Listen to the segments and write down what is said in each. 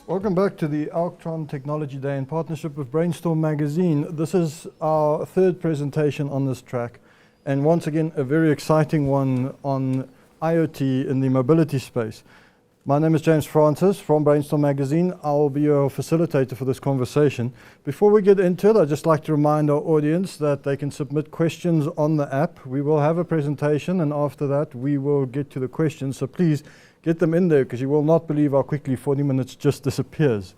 Welcome back to the Altron Technology Day in partnership with Brainstorm Magazine. This is our third presentation on this track, and once again a very exciting one on IoT in the mobility space. My name is James Francis from Brainstorm Magazine. I will be your facilitator for this conversation. Before we get into it, I'd just like to remind our audience that they can submit questions on the app. We will have a presentation, and after that we will get to the questions, so please get them in there, because you will not believe how quickly 40 minutes just disappears.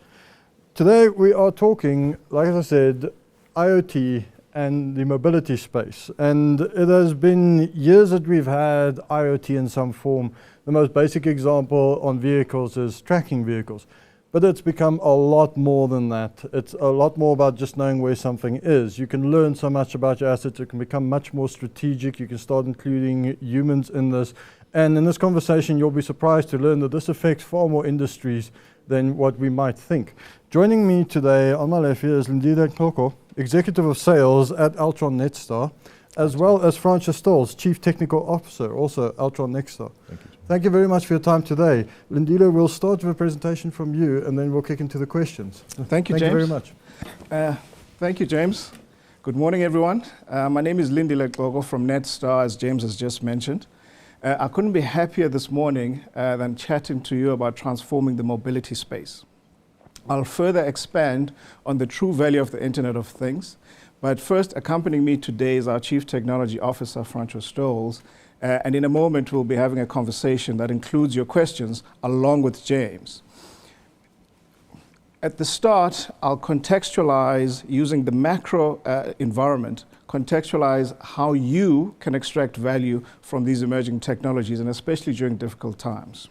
Today we are talking, like I said, IoT and the mobility space. And it has been years that we've had IoT in some form. The most basic example on vehicles is tracking vehicles. But it's become a lot more than that. It's a lot more about just knowing where something is. You can learn so much about your assets. It can become much more strategic. You can start including humans in this. And in this conversation, you'll be surprised to learn that this affects far more industries than what we might think. Joining me today on my left here is Lindile Xoko, Executive of Sales at Altron Netstar, as well as Francois Stolz, Chief Technical Officer, also Altron Netstar. Thank you. Thank you very much for your time today. Lindile, we'll start with a presentation from you, and then we'll kick into the questions. Thank you, James. Thank you very much. Thank you, James. Good morning, everyone. My name is Lindile Xoko from Netstar, as James has just mentioned. I couldn't be happier this morning than chatting to you about transforming the mobility space. I'll further expand on the true value of the Internet of Things. But first, accompanying me today is our Chief Technology Officer, Francois Stolz. And in a moment, we'll be having a conversation that includes your questions along with James. At the start, I'll contextualize using the macro environment, contextualize how you can extract value from these emerging technologies, and especially during difficult times.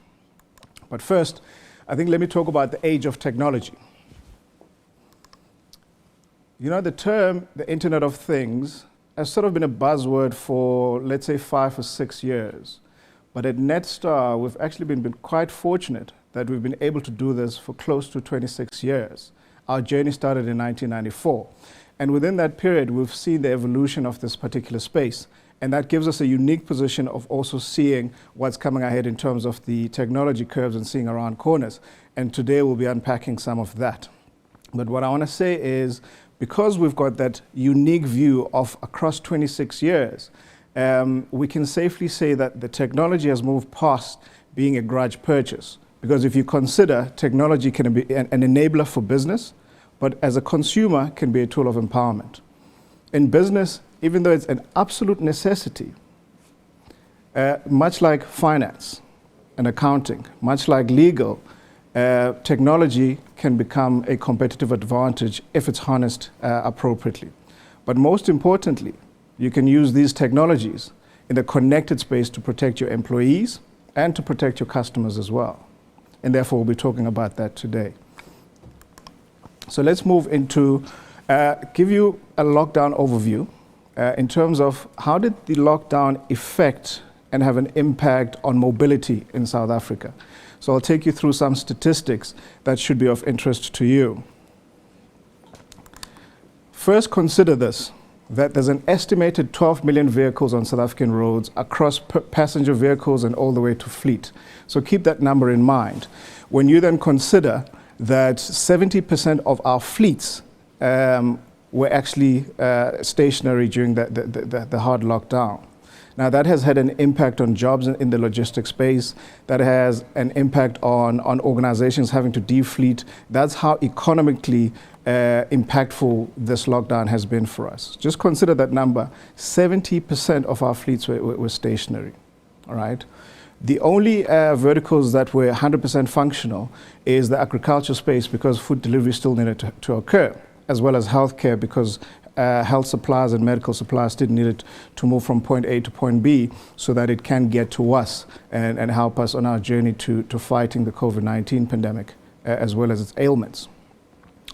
But first, I think let me talk about the age of technology. You know, the term, the Internet of Things, has sort of been a buzzword for, let's say, 5 or 6 years. But at Netstar, we've actually been quite fortunate that we've been able to do this for close to 26 years. Our journey started in 1994. And within that period, we've seen the evolution of this particular space. And that gives us a unique position of also seeing what's coming ahead in terms of the technology curves and seeing around corners. And today we'll be unpacking some of that. But what I want to say is, because we've got that unique view of across 26 years, we can safely say that the technology has moved past being a grudge purchase. Because if you consider technology can be an enabler for business, but as a consumer can be a tool of empowerment. In business, even though it's an absolute necessity, much like finance and accounting, much like legal, technology can become a competitive advantage if it's harnessed appropriately. But most importantly, you can use these technologies in the connected space to protect your employees and to protect your customers as well. And therefore, we'll be talking about that today. So let's move into, give you a lockdown overview in terms of how did the lockdown affect and have an impact on mobility in South Africa. So I'll take you through some statistics that should be of interest to you. First, consider this, that there's an estimated 12 million vehicles on South African roads across passenger vehicles and all the way to fleet. So keep that number in mind. When you then consider that 70% of our fleets were actually stationary during the hard lockdown. Now that has had an impact on jobs in the logistics space. That has an impact on organizations having to defleet. That's how economically impactful this lockdown has been for us. Just consider that number. 70% of our fleets were stationary, all right? The only verticals that were 100% functional is the agriculture space, because food delivery still needed to occur, as well as healthcare, because health supplies and medical supplies still needed to move from point A to point B so that it can get to us and help us on our journey to fighting the COVID-19 pandemic, as well as its ailments.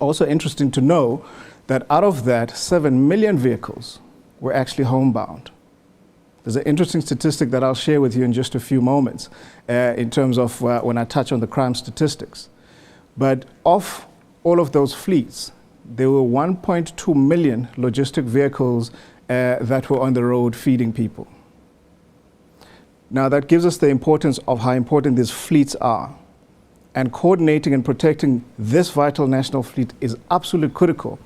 Also interesting to know that out of that, 7 million vehicles were actually homebound. There's an interesting statistic that I'll share with you in just a few moments in terms of when I touch on the crime statistics. But of all of those fleets, there were 1.2 million logistic vehicles that were on the road feeding people. Now that gives us the importance of how important these fleets are. and coordinating and protecting this vital national fleet is absolutely critical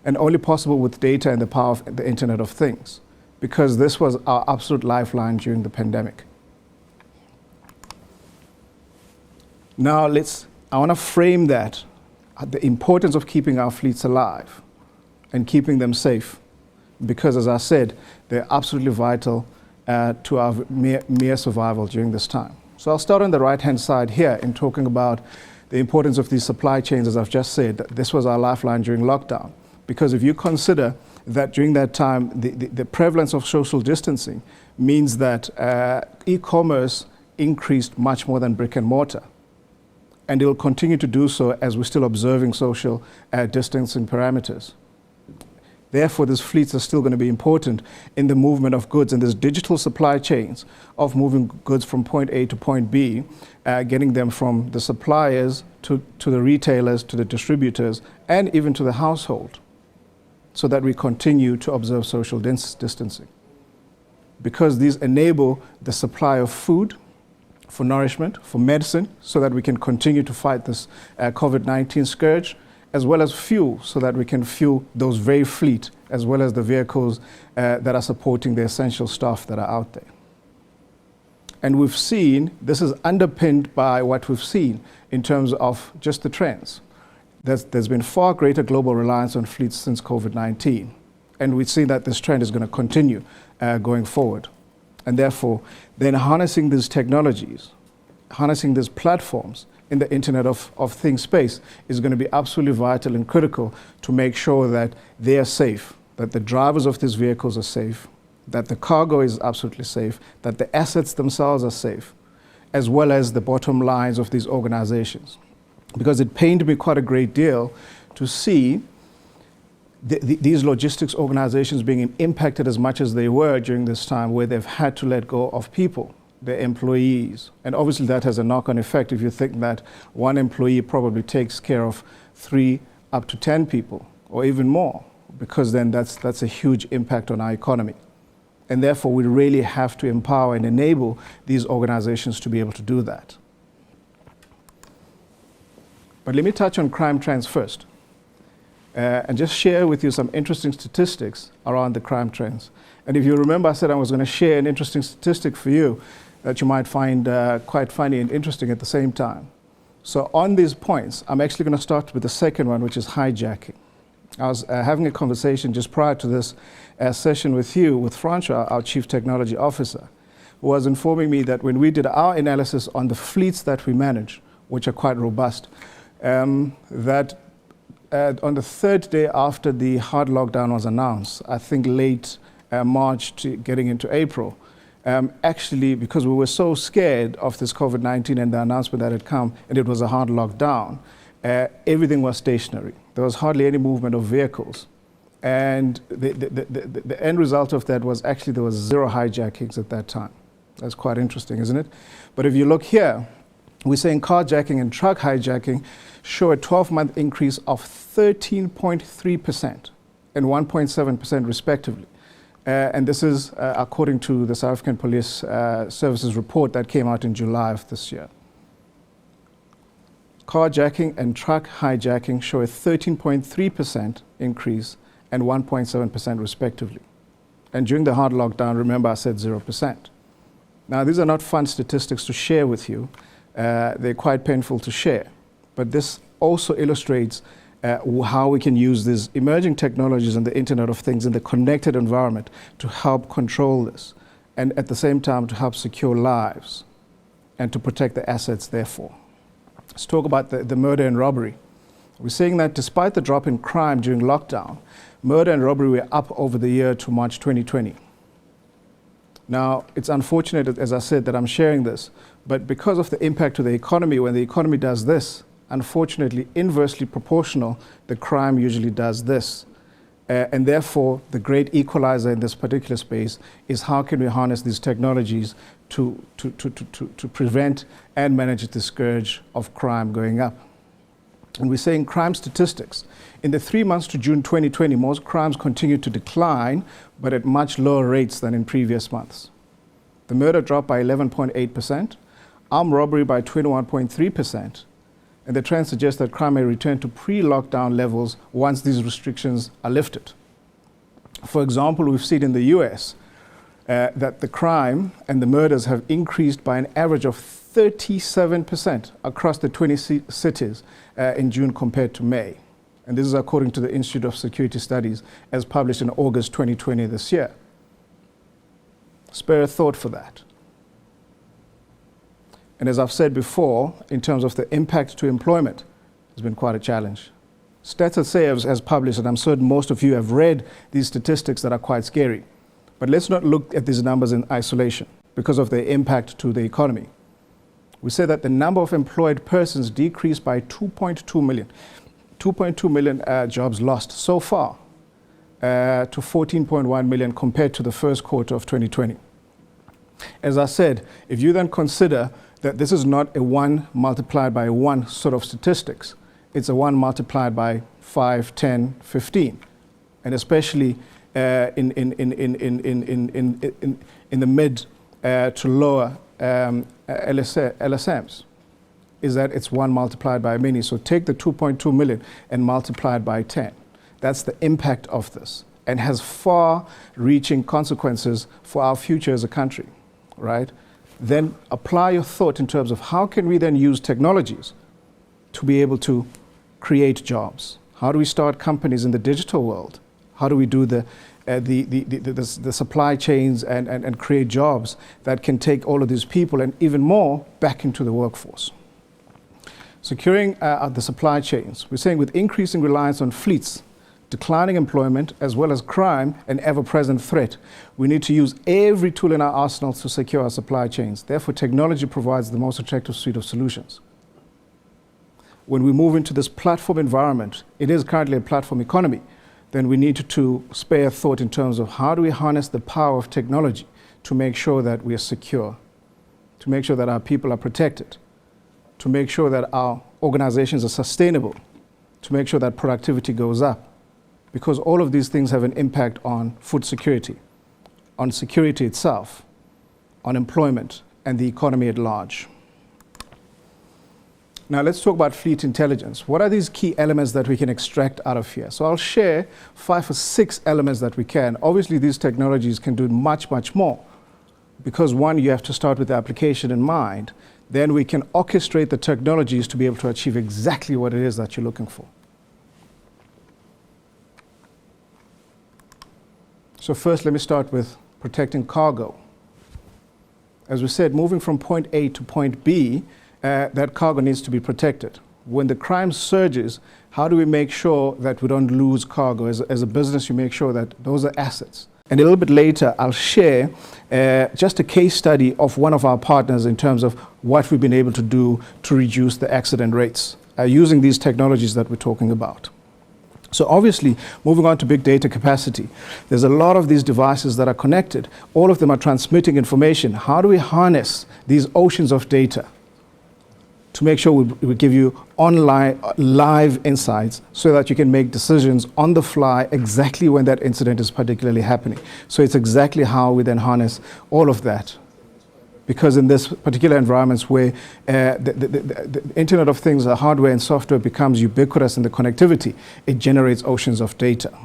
and only possible with data and the power of the Internet of Things, because this was our absolute lifeline during the pandemic. Now I want to frame that, the importance of keeping our fleets alive and keeping them safe, because as I said, they're absolutely vital to our mere survival during this time. So I'll start on the right-hand side here in talking about the importance of these supply chains. As I've just said, that this was our lifeline during lockdown, because if you consider that during that time, the prevalence of social distancing means that e-commerce increased much more than brick and mortar. And it will continue to do so as we're still observing social distancing parameters. Therefore, these fleets are still going to be important in the movement of goods, and there's digital supply chains of moving goods from point A to point B, getting them from the suppliers to the retailers, to the distributors, and even to the household, so that we continue to observe social distancing. Because these enable the supply of food, for nourishment, for medicine, so that we can continue to fight this COVID-19 scourge, as well as fuel, so that we can fuel those very fleet, as well as the vehicles that are supporting the essential stuff that are out there. And we've seen, this is underpinned by what we've seen in terms of just the trends. There's been far greater global reliance on fleets since COVID-19. And we see that this trend is going to continue going forward. And therefore, then harnessing these technologies, harnessing these platforms in the Internet of Things space is going to be absolutely vital and critical to make sure that they are safe, that the drivers of these vehicles are safe, that the cargo is absolutely safe, that the assets themselves are safe, as well as the bottom lines of these organizations. Because it pained me quite a great deal to see these logistics organizations being impacted as much as they were during this time, where they've had to let go of people, their employees. And obviously that has a knock-on effect if you think that one employee probably takes care of 3 up to 10 people, or even more, because then that's a huge impact on our economy. And therefore we really have to empower and enable these organizations to be able to do that. But let me touch on crime trends first. And just share with you some interesting statistics around the crime trends. And if you remember, I said I was going to share an interesting statistic for you that you might find quite funny and interesting at the same time. So on these points, I'm actually going to start with the second one, which is hijacking. I was having a conversation just prior to this session with you, with Francois, our Chief Technology Officer, who was informing me that when we did our analysis on the fleets that we manage, which are quite robust, that on the 3rd day after the hard lockdown was announced, I think late March to getting into April, actually, because we were so scared of this COVID-19 and the announcement that had come, and it was a hard lockdown, everything was stationary. There was hardly any movement of vehicles. And the end result of that was actually there was 0 hijackings at that time. That's quite interesting, isn't it? But if you look here, we're saying carjacking and truck hijacking show a 12-month increase of 13.3% and 1.7% respectively. And this is according to the South African Police Services report that came out in July of this year. Carjacking and truck hijacking show a 13.3% increase and 1.7% respectively. And during the hard lockdown, remember I said 0%. Now these are not fun statistics to share with you. They're quite painful to share. But this also illustrates how we can use these emerging technologies and the Internet of Things in the connected environment to help control this, and at the same time to help secure lives and to protect the assets therefore. Let's talk about the murder and robbery. We're seeing that despite the drop in crime during lockdown, murder and robbery were up over the year to March 2020. Now, it's unfortunate, as I said, that I'm sharing this, but because of the impact to the economy, when the economy does this, unfortunately, inversely proportional, the crime usually does this. And therefore, the great equalizer in this particular space is how can we harness these technologies to prevent and manage the scourge of crime going up. And we're saying crime statistics. In the 3 months to June 2020, most crimes continued to decline, but at much lower rates than in previous months. The murder dropped by 11.8%, armed robbery by 21.3%, And the trend suggests that crime may return to pre-lockdown levels once these restrictions are lifted. For example, we've seen in the US that the crime and the murders have increased by an average of 37% across the 20 cities in June compared to May. And this is according to the Institute of Security Studies as published in August 2020 this year. Spare a thought for that. And as I've said before, in terms of the impact to employment, it's been quite a challenge. Stats SA has published, and I'm certain most of you have read these statistics that are quite scary. But let's not look at these numbers in isolation because of their impact to the economy. We say that the number of employed persons decreased by 2.2 million. 2.2 million jobs lost so far to 14.1 million compared to the first quarter of 2020. As I said, if you then consider that this is not a 1 multiplied by 1 sort of statistics, it's a 1 multiplied by 5, 10, 15, and especially in the mid to lower LSMs, is that it's 1 multiplied by many. So take the 2.2 million and multiply it by 10. That's the impact of this, and has far-reaching consequences for our future as a country, right? Then apply your thought in terms of how can we then use technologies to be able to create jobs? How do we start companies in the digital world? How do we do the supply chains and create jobs that can take all of these people and even more back into the workforce? Securing the supply chains. We're saying with increasing reliance on fleets, declining employment, as well as crime, an ever-present threat, we need to use every tool in our arsenal to secure our supply chains. Therefore, technology provides the most attractive suite of solutions. When we move into this platform environment, it is currently a platform economy, then we need to spare thought in terms of how do we harness the power of technology to make sure that we are secure, to make sure that our people are protected, to make sure that our organizations are sustainable, to make sure that productivity goes up. Because all of these things have an impact on food security, on security itself, on employment, and the economy at large. Now let's talk about fleet intelligence. What are these key elements that we can extract out of here? So I'll share 5 or 6 elements that we can. Obviously, these technologies can do much, much more. Because one, you have to start with the application in mind. Then we can orchestrate the technologies to be able to achieve exactly what it is that you're looking for. So first, let me start with protecting cargo. As we said, moving from point A to point B, that cargo needs to be protected. When the crime surges, how do we make sure that we don't lose cargo? As a business, you make sure that those are assets. And a little bit later, I'll share just a case study of one of our partners in terms of what we've been able to do to reduce the accident rates using these technologies that we're talking about. So obviously, moving on to big data capacity, there's a lot of these devices that are connected. All of them are transmitting information. How do we harness these oceans of data to make sure we give you online, live insights so that you can make decisions on the fly exactly when that incident is particularly happening? So it's exactly how we then harness all of that. Because in this particular environments where the Internet of Things, the hardware and software becomes ubiquitous in the connectivity, it generates oceans of data.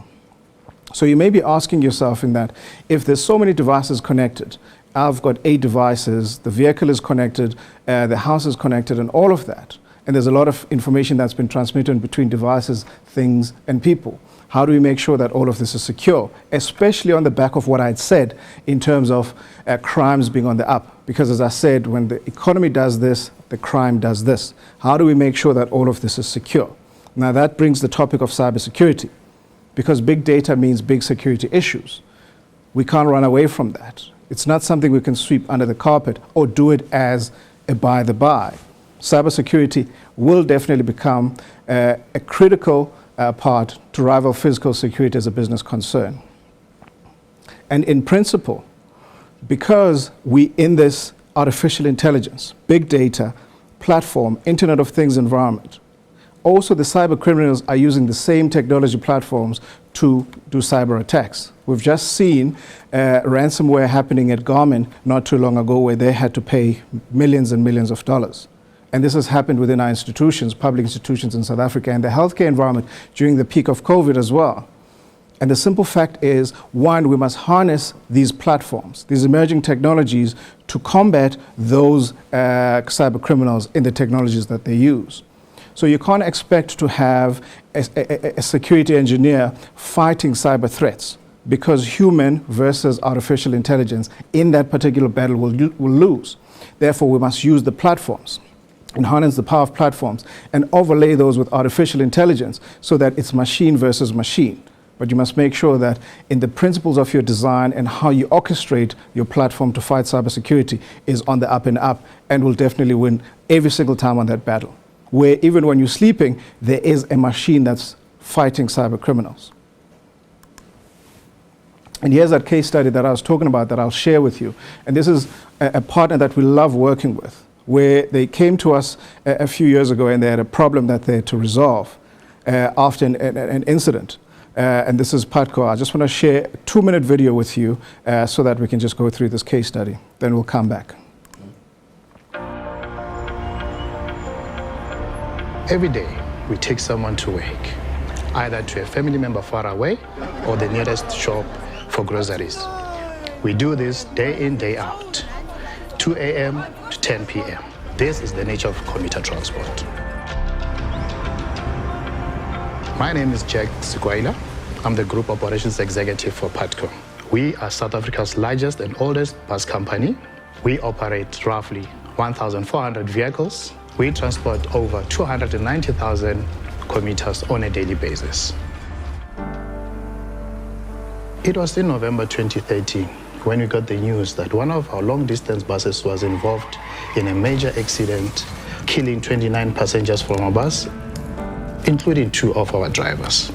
So you may be asking yourself in that, if there's so many devices connected, I've got 8 devices, the vehicle is connected, the house is connected, and all of that. And there's a lot of information that's been transmitted between devices, things, and people. How do we make sure that all of this is secure, especially on the back of what I'd said in terms of crimes being on the up? Because as I said, when the economy does this, the crime does this. How do we make sure that all of this is secure? Now that brings the topic of cybersecurity, because big data means big security issues. We can't run away from that. It's not something we can sweep under the carpet or do it as a by the by. Cybersecurity will definitely become a critical part to rival physical security as a business concern. And in principle, because we in this artificial intelligence, big data, platform, Internet of Things environment, also the cyber criminals are using the same technology platforms to do cyber attacks. We've just seen ransomware happening at Garmin not too long ago where they had to pay millions and millions of dollars. And this has happened within our institutions, public institutions in South Africa, and the healthcare environment during the peak of COVID as well. And the simple fact is, one, we must harness these platforms, these emerging technologies, to combat those cyber criminals in the technologies that they use. So you can't expect to have a security engineer fighting cyber threats, because human versus artificial intelligence in that particular battle will lose. Therefore, we must use the platforms and harness the power of platforms and overlay those with artificial intelligence so that it's machine versus machine. But you must make sure that in the principles of your design and how you orchestrate your platform to fight cybersecurity is on the up and up, and will definitely win every single time on that battle, where even when you're sleeping, there is a machine that's fighting cyber criminals. And here's that case study that I was talking about that I'll share with you. And this is a partner that we love working with, where they came to us a few years ago and they had a problem that they had to resolve after an incident. And this is Patco. I just want to share a 2-minute video with you so that we can just go through this case study. Then we'll come back. Every day, we take someone to work, either to a family member far away or the nearest shop for groceries. We do this day in, day out, 2 a.m. to 10 p.m. This is the nature of commuter transport. My name is Jack Sikwaila. I'm the Group Operations Executive for Patco. We are South Africa's largest and oldest bus company. We operate roughly 1,400 vehicles. We transport over 290,000 commuters on a daily basis. It was in November 2013 when we got the news that one of our long-distance buses was involved in a major accident, killing 29 passengers from a bus, including 2 of our drivers.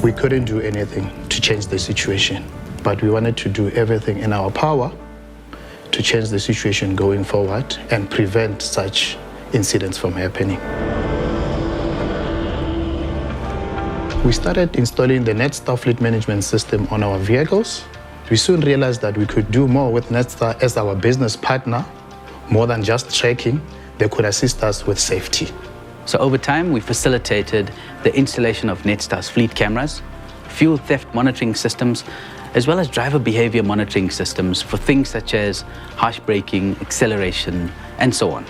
We couldn't do anything to change the situation, but we wanted to do everything in our power to change the situation going forward and prevent such incidents from happening. We started installing the Netstar fleet management system on our vehicles. We soon realized that we could do more with Netstar as our business partner. More than just tracking, they could assist us with safety. So over time, we facilitated the installation of Netstar's fleet cameras, fuel theft monitoring systems, as well as driver behavior monitoring systems for things such as harsh braking, acceleration, and so on.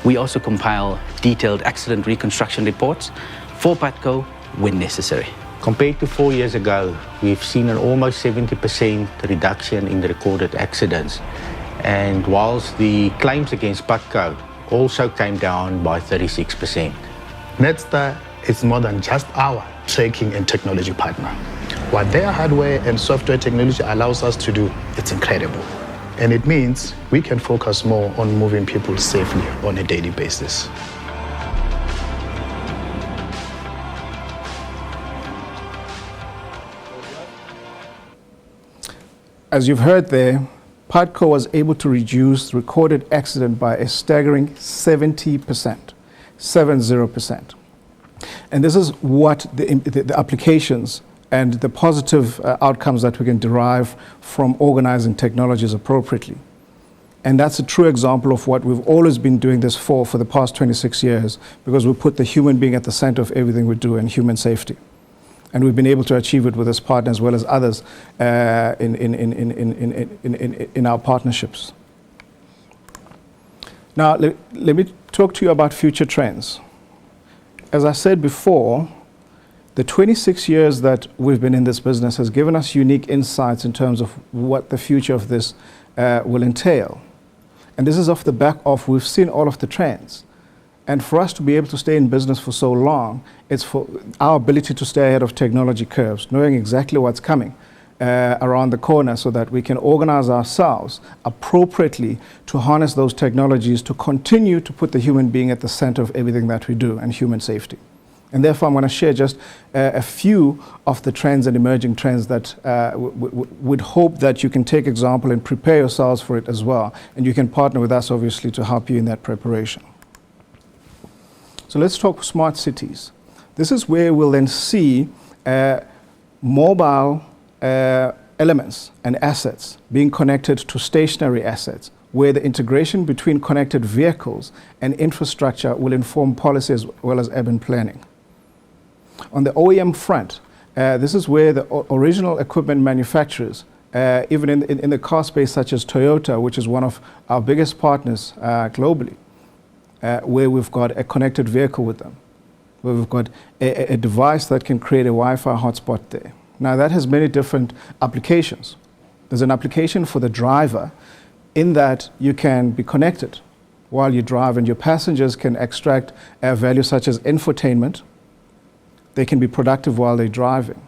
We also compile detailed accident reconstruction reports for Patco when necessary. Compared to 4 years ago, we've seen an almost 70% reduction in the recorded accidents. And whilst the claims against Patco also came down by 36%. Netstar is more than just our tracking and technology partner. What their hardware and software technology allows us to do, it's incredible. And it means we can focus more on moving people safely on a daily basis. As you've heard there, Patco was able to reduce recorded accident by a staggering 70%, 70%. And this is what the applications and the positive outcomes that we can derive from organizing technologies appropriately. And that's a true example of what we've always been doing this for the past 26 years, because we put the human being at the center of everything we do and human safety. And we've been able to achieve it with this partner as well as others in our partnerships. Now, let me talk to you about future trends. As I said before, the 26 years that we've been in this business has given us unique insights in terms of what the future of this will entail. And this is off the back of we've seen all of the trends. And for us to be able to stay in business for so long, it's for our ability to stay ahead of technology curves, knowing exactly what's coming around the corner so that we can organize ourselves appropriately to harness those technologies to continue to put the human being at the center of everything that we do and human safety. And therefore, I'm going to share just a few of the trends and emerging trends that would hope that you can take example and prepare yourselves for it as well. And you can partner with us, obviously, to help you in that preparation. So let's talk smart cities. This is where we'll then see mobile elements and assets being connected to stationary assets where the integration between connected vehicles and infrastructure will inform policy as well as urban planning. On the OEM front, this is where the original equipment manufacturers, even in the car space such as Toyota, which is one of our biggest partners globally, where we've got a connected vehicle with them, where we've got a device that can create a Wi-Fi hotspot there. Now that has many different applications. There's an application for the driver in that you can be connected while you drive, and your passengers can extract value such as infotainment. They can be productive while they're driving.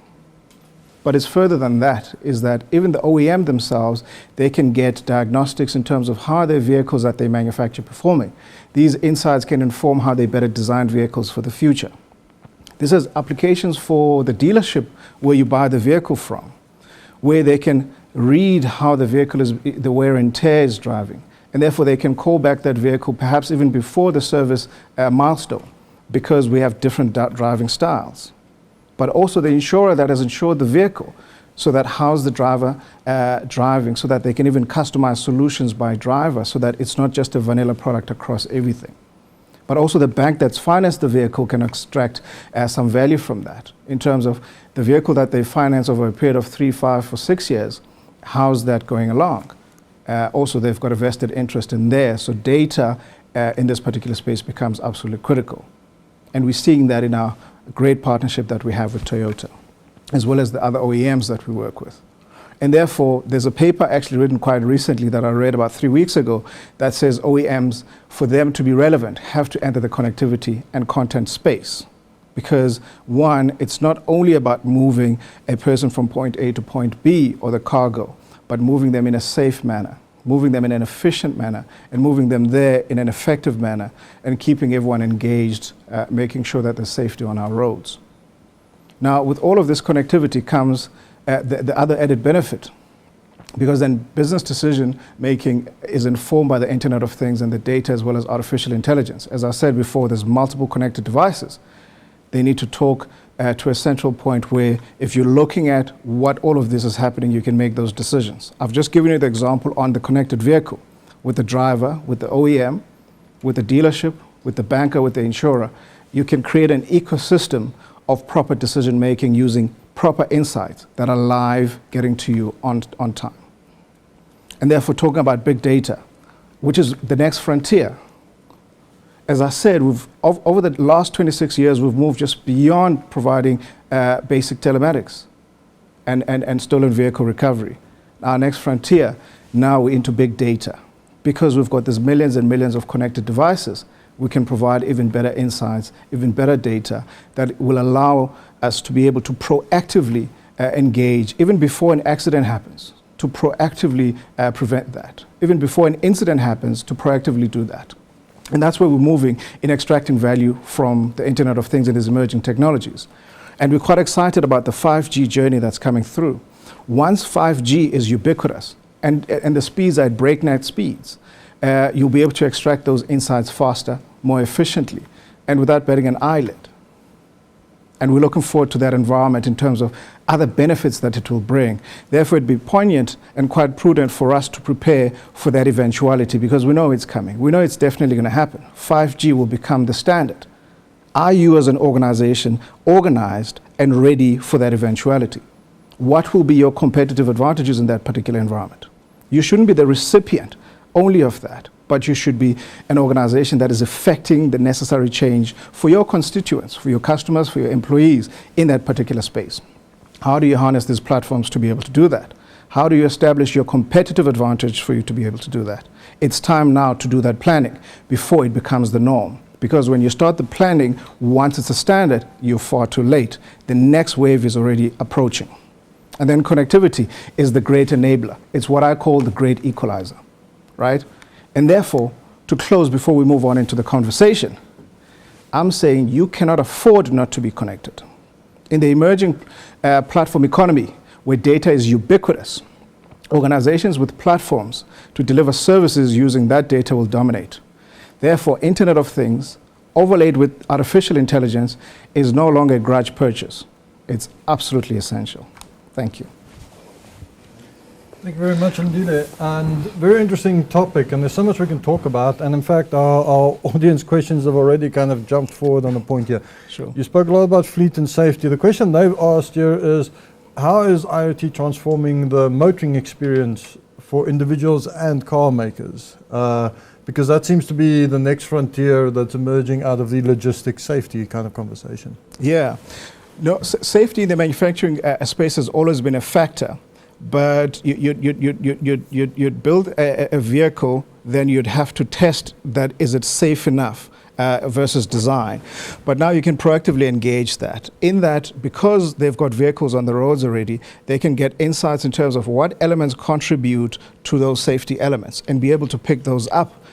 But it's further than that, is that even the OEM themselves, they can get diagnostics in terms of how their vehicles that they manufacture performing. These insights can inform how they better design vehicles for the future. This has applications for the dealership where you buy the vehicle from, where they can read how the vehicle is, the wear and tear is driving, and therefore they can call back that vehicle perhaps even before the service milestone, because we have different driving styles. But also the insurer that has insured the vehicle, so that how's the driver driving, so that they can even customize solutions by driver, so that it's not just a vanilla product across everything. But also the bank that's financed the vehicle can extract some value from that, in terms of the vehicle that they finance over a period of 3, 5, or 6 years. How's that going along? Also, they've got a vested interest in there, so data in this particular space becomes absolutely critical. And we're seeing that in our great partnership that we have with Toyota, as well as the other OEMs that we work with. And therefore, there's a paper actually written quite recently that I read about 3 weeks ago that says OEMs, for them to be relevant, have to enter the connectivity and content space. Because one, it's not only about moving a person from point A to point B or the cargo, but moving them in a safe manner, moving them in an efficient manner, and moving them there in an effective manner, and keeping everyone engaged, making sure that there's safety on our roads. Now, with all of this connectivity comes the other added benefit, because then business decision making is informed by the Internet of Things and the data as well as artificial intelligence. As I said before, there's multiple connected devices. They need to talk to a central point where if you're looking at what all of this is happening, you can make those decisions. I've just given you the example on the connected vehicle, with the driver, with the OEM, with the dealership, with the banker, with the insurer. You can create an ecosystem of proper decision making using proper insights that are live, getting to you on time. And therefore, talking about big data, which is the next frontier. As I said, over the last 26 years, we've moved just beyond providing basic telematics and stolen vehicle recovery. Our next frontier, now we're into big data. Because we've got these millions and millions of connected devices, we can provide even better insights, even better data that will allow us to be able to proactively engage, even before an accident happens, to proactively prevent that. Even before an incident happens, to proactively do that. And that's where we're moving in extracting value from the Internet of Things and these emerging technologies. And we're quite excited about the 5G journey that's coming through. Once 5G is ubiquitous and the speeds are at breakneck speeds, you'll be able to extract those insights faster, more efficiently, and without batting an eyelid. And we're looking forward to that environment in terms of other benefits that it will bring. Therefore, it'd be poignant and quite prudent for us to prepare for that eventuality, because we know it's coming. We know it's definitely going to happen. 5G will become the standard. Are you as an organization organized and ready for that eventuality? What will be your competitive advantages in that particular environment? You shouldn't be the recipient only of that, but you should be an organization that is effecting the necessary change for your constituents, for your customers, for your employees in that particular space. How do you harness these platforms to be able to do that? How do you establish your competitive advantage for you to be able to do that? It's time now to do that planning before it becomes the norm. Because when you start the planning, once it's a standard, you're far too late. The next wave is already approaching. And then connectivity is the great enabler. It's what I call the great equalizer, right? And therefore, to close before we move on into the conversation, I'm saying you cannot afford not to be connected. In the emerging platform economy, where data is ubiquitous, organizations with platforms to deliver services using that data will dominate. Therefore, Internet of Things, overlaid with artificial intelligence, is no longer a grudge purchase. It's absolutely essential. Thank you. Thank you very much, Lindile. And very interesting topic, and there's so much we can talk about. And in fact, our audience questions have already kind of jumped forward on the point here. Sure. You spoke a lot about fleet and safety. The question they've asked here is, how is IoT transforming the motoring experience for individuals and car makers? Because that seems to be the next frontier that's emerging out of the logistics safety kind of conversation. Yeah. No, safety in the manufacturing space has always been a factor. But you'd build a vehicle, then you'd have to test that is it safe enough versus design. But now you can proactively engage that. In that, because they've got vehicles on the roads already, they can get insights in terms of what elements contribute to those safety elements and be able to pick those up,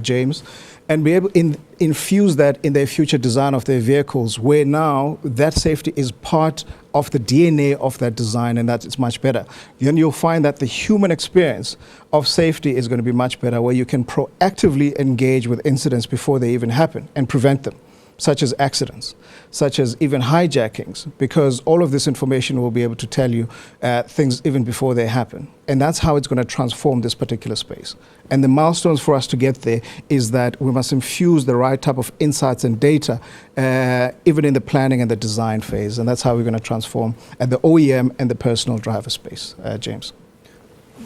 James, and be able to infuse that in their future design of their vehicles, where now that safety is part of the DNA of that design, and that it's much better. Then you'll find that the human experience of safety is going to be much better, where you can proactively engage with incidents before they even happen and prevent them, such as accidents, such as even hijackings, because all of this information will be able to tell you things even before they happen. And that's how it's going to transform this particular space. And the milestones for us to get there is that we must infuse the right type of insights and data, even in the planning and the design phase. And that's how we're going to transform at the OEM and the personal driver space, James.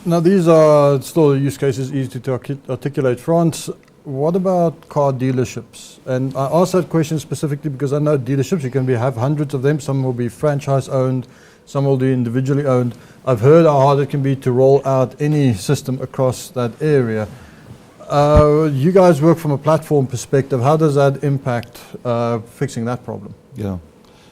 Now, these are still use cases easy to articulate. Frans, what about car dealerships? And I asked that question specifically because I know dealerships, you can have hundreds of them. Some will be franchise owned, some will be individually owned. I've heard how hard it can be to roll out any system across that area. You guys work from a platform perspective. How does that impact fixing that problem? Yeah.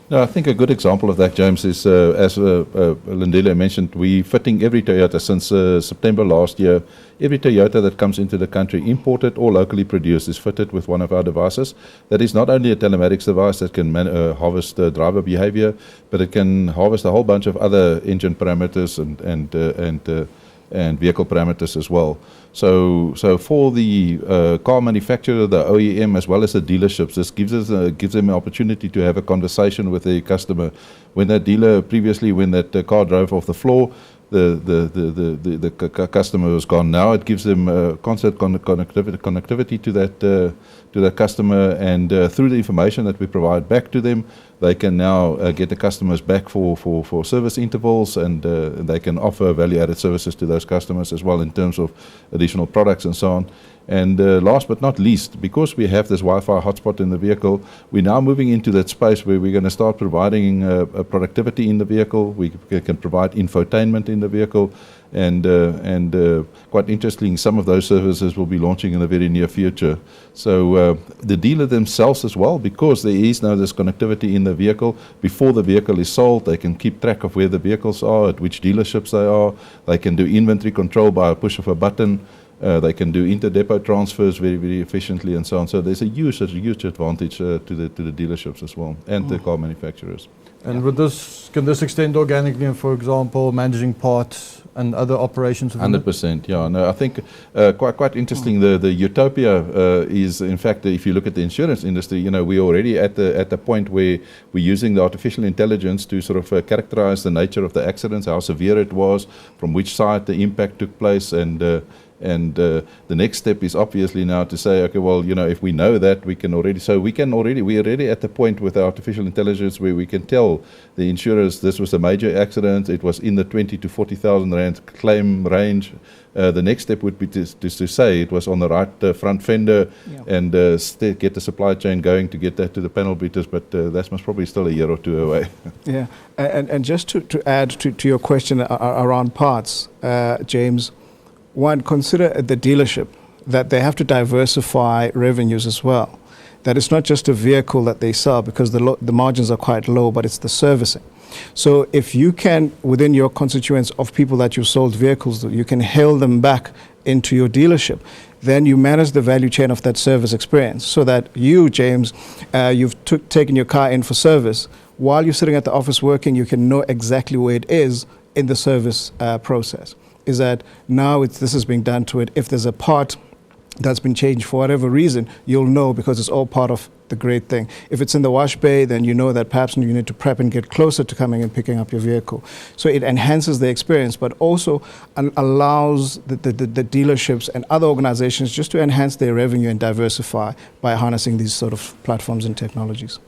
No, I think a good example of that, James, is as Lindile mentioned, we're fitting every Toyota since September last year. Every Toyota that comes into the country, imported or locally produced, is fitted with one of our devices. That is not only a telematics device that can harvest driver behavior, but it can harvest a whole bunch of other engine parameters and vehicle parameters as well. So for the car manufacturer, the OEM, as well as the dealerships, this gives them an opportunity to have a conversation with the customer. When that dealer previously, when that car drove off the floor, the customer was gone. Now it gives them constant connectivity to that customer, and through the information that we provide back to them, they can now get the customers back for service intervals, and they can offer value-added services to those customers as well in terms of additional products and so on. And last but not least, because we have this Wi-Fi hotspot in the vehicle, we're now moving into that space where we're going to start providing productivity in the vehicle. We can provide infotainment in the vehicle, and quite interesting, some of those services will be launching in the very near future. So the dealer themselves as well, because there is now this connectivity in the vehicle, before the vehicle is sold, they can keep track of where the vehicles are, at which dealerships they are. They can do inventory control by a push of a button. They can do inter-depot transfers very, very efficiently and so on. So there's a huge advantage to the dealerships as well, and the car manufacturers. And with this, can this extend organically, and for example, managing parts and other operations? 100%, yeah. No, I think quite interesting. The utopia is, in fact, if you look at the insurance industry, you know, we're already at the point where we're using the artificial intelligence to sort of characterize the nature of the accidents, how severe it was, from which side the impact took place, and the next step is obviously now to say, okay, well, you know, if we know that, we're already at the point with artificial intelligence where we can tell the insurers this was a major accident, it was in the 20 to 40,000 rand claim range. The next step would be to say it was on the right front fender, and get the supply chain going to get that to the panel beaters, but that's most probably still a year or two away. Yeah, and just to add to your question around parts, James, one, consider the dealership, that they have to diversify revenues as well. That it's not just a vehicle that they sell, because the margins are quite low, but it's the servicing. So if you can, within your constituents of people that you sold vehicles to, you can hail them back into your dealership, then you manage the value chain of that service experience, so that you, James, you've taken your car in for service. While you're sitting at the office working, you can know exactly where it is in the service process. Is that now this is being done to it. If there's a part that's been changed for whatever reason, you'll know, because it's all part of the great thing. If it's in the wash bay, then you know that perhaps you need to prep and get closer to coming and picking up your vehicle. So it enhances the experience, but also allows the dealerships and other organizations just to enhance their revenue and diversify by harnessing these sort of platforms and technologies.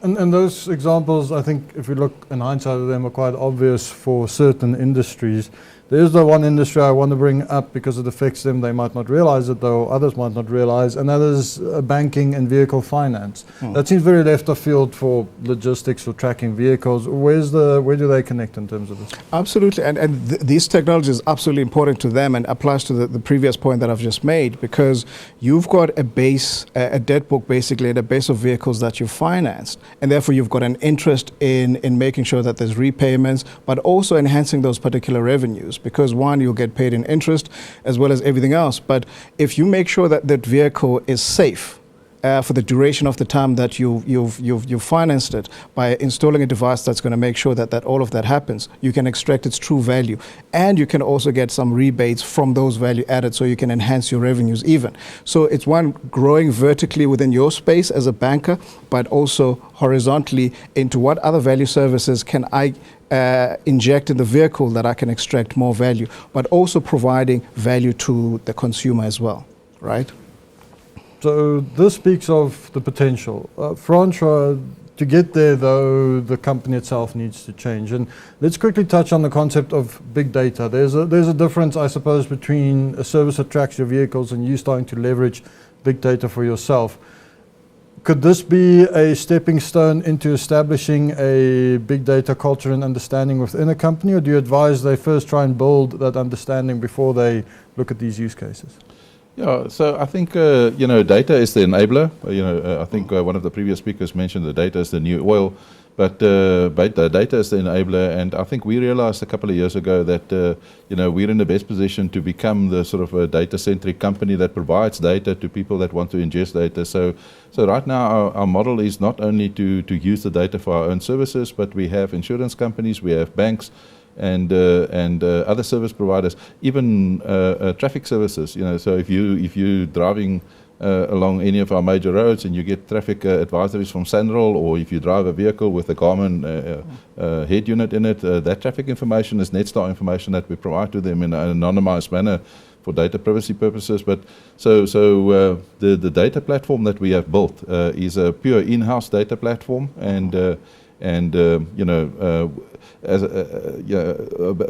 And those examples, I think, if we look in hindsight of them, are quite obvious for certain industries. There's the one industry I want to bring up because it affects them. They might not realize it, though others might not realize, and that is banking and vehicle finance. That seems very left of field for logistics or tracking vehicles. Where do they connect in terms of this? Absolutely, and these technologies are absolutely important to them and applies to the previous point that I've just made, because you've got a base, a debt book basically, at a base of vehicles that you've financed, and therefore you've got an interest in making sure that there's repayments, but also enhancing those particular revenues, because one, you'll get paid in interest as well as everything else. But if you make sure that that vehicle is safe for the duration of the time that you've financed it, by installing a device that's going to make sure that all of that happens, you can extract its true value, and you can also get some rebates from those value added, so you can enhance your revenues even. So it's one, growing vertically within your space as a banker, but also horizontally into what other value services can I inject in the vehicle that I can extract more value, but also providing value to the consumer as well, right? So this speaks of the potential. Francois, to get there, though, the company itself needs to change. And let's quickly touch on the concept of big data. There's a difference, I suppose, between a service that tracks your vehicles and you starting to leverage big data for yourself. Could this be a stepping stone into establishing a big data culture and understanding within a company, or do you advise they first try and build that understanding before they look at these use cases? Yeah, so I think data is the enabler. I think one of the previous speakers mentioned the data is the new oil, but the data is the enabler. And I think we realized a couple of years ago that we're in the best position to become the sort of a data-centric company that provides data to people that want to ingest data. So right now our model is not only to use the data for our own services, but we have insurance companies, we have banks, and other service providers, even traffic services. So if you driving along any of our major roads and you get traffic advisories from Sanrol, or if you drive a vehicle with a Garmin head unit in it, that traffic information is Netstar information that we provide to them in an anonymized manner for data privacy purposes. But so the data platform that we have built is a pure in-house data platform, and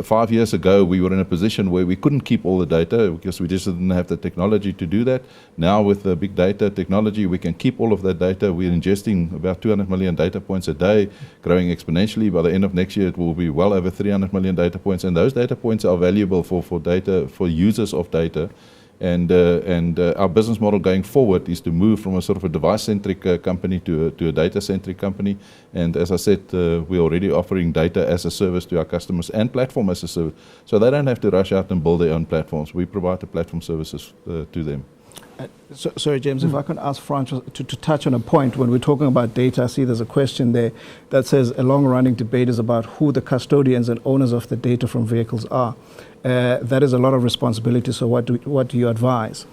5 years ago we were in a position where we couldn't keep all the data because we just didn't have the technology to do that. Now with the big data technology, we can keep all of that data. We're ingesting about 200 million data points a day, growing exponentially. By the end of next year it will be well over 300 million data points, and those data points are valuable for users of data. And our business model going forward is to move from a sort of a device-centric company to a data-centric company. And as I said, we're already offering data as a service to our customers and platform as a service. So they don't have to rush out and build their own platforms. We provide the platform services to them. Sorry, James, if I can ask Francois to touch on a point. When we're talking about data, I see there's a question there that says a long-running debate is about who the custodians and owners of the data from vehicles are. That is a lot of responsibility, so what do you advise?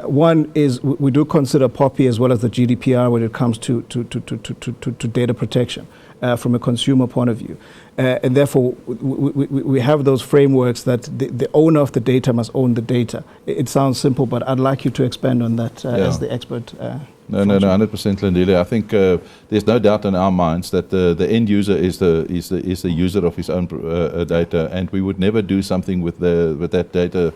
One is we do consider POPI as well as the GDPR when it comes to data protection from a consumer point of view. And therefore, we have those frameworks that the owner of the data must own the data. It sounds simple, but I'd like you to expand on that as the expert. No, 100%, Lindile. I think there's no doubt in our minds that the end user is the user of his own data, and we would never do something with that data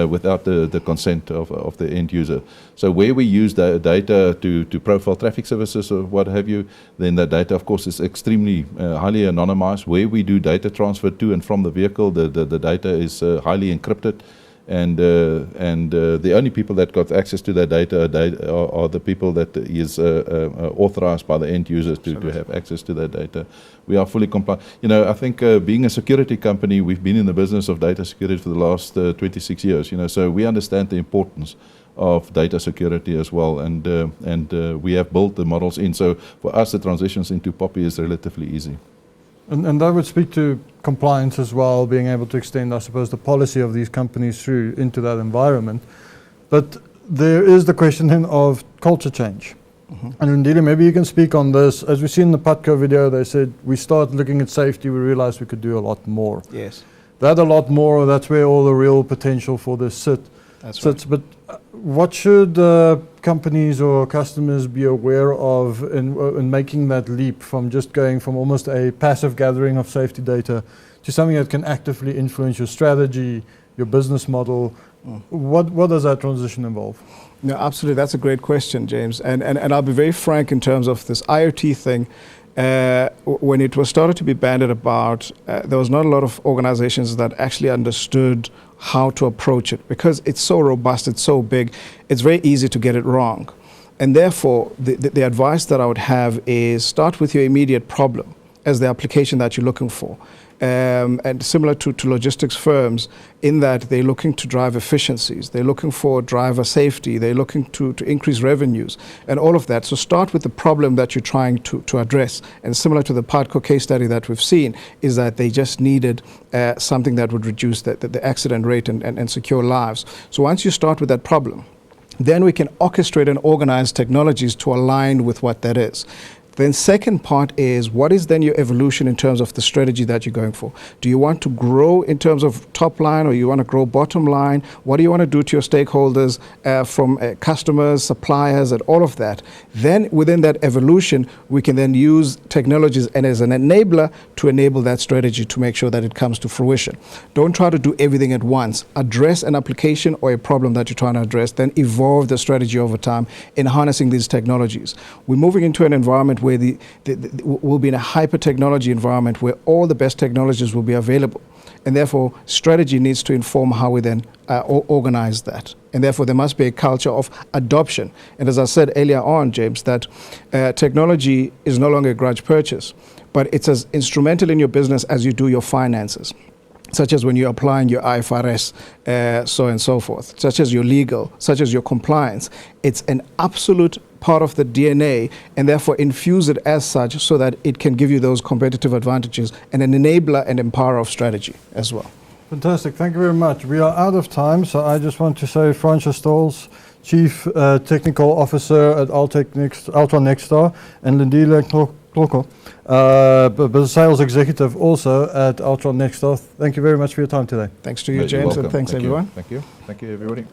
without the consent of the end user. So where we use the data to profile traffic services or what have you, then the data, of course, is extremely highly anonymized. Where we do data transfer to and from the vehicle, the data is highly encrypted. And the only people that got access to that data are the people that is authorized by the end users to have access to that data. We are fully compliant. I think being a security company, we've been in the business of data security for the last 26 years. So we understand the importance of data security as well, and we have built the models in. So for us, the transitions into POPI is relatively easy. And that would speak to compliance as well, being able to extend, I suppose, the policy of these companies through into that environment. But there is the question then of culture change. And Lindile, maybe you can speak on this. As we see in the Patco video, they said we start looking at safety, we realized we could do a lot more. Yes. That a lot more, that's where all the real potential for this sits. Right. But what should companies or customers be aware of in making that leap from just going from almost a passive gathering of safety data to something that can actively influence your strategy, your business model? What does that transition involve? No, absolutely. That's a great question, James. And I'll be very frank in terms of this IoT thing. When it was started to be bandied about, there was not a lot of organizations that actually understood how to approach it, because it's so robust, it's so big, it's very easy to get it wrong. And therefore, the advice that I would have is start with your immediate problem as the application that you're looking for. And similar to logistics firms, in that they're looking to drive efficiencies, they're looking for driver safety, they're looking to increase revenues and all of that. So start with the problem that you're trying to address. And similar to the Patco case study that we've seen, is that they just needed something that would reduce the accident rate and secure lives. So once you start with that problem, then we can orchestrate and organize technologies to align with what that is. Then second part is, what is then your evolution in terms of the strategy that you're going for? Do you want to grow in terms of top line, or you want to grow bottom line? What do you want to do to your stakeholders, from customers, suppliers, and all of that? Then within that evolution, we can then use technologies and as an enabler to enable that strategy to make sure that it comes to fruition. Don't try to do everything at once. Address an application or a problem that you're trying to address, then evolve the strategy over time in harnessing these technologies. We're moving into an environment where we'll be in a hyper-technology environment where all the best technologies will be available. And therefore, strategy needs to inform how we then organize that. And therefore, there must be a culture of adoption. And as I said earlier on, James, that technology is no longer a grudge purchase, but it's as instrumental in your business as you do your finances, such as when you're applying your IFRS, so and so forth, such as your legal, such as your compliance. It's an absolute part of the DNA, and therefore infuse it as such so that it can give you those competitive advantages and an enabler and empower of strategy as well. Fantastic. Thank you very much. We are out of time, so I just want to say Francois Stolz, Chief Technical Officer at Altron Nexstar, and Lindile Xoko, Business Sales Executive also at Altron Nexstar. Thank you very much for your time today. Thanks to you, You're James, welcome. and thanks Thank everyone. You. Thank you. Thank you, everybody.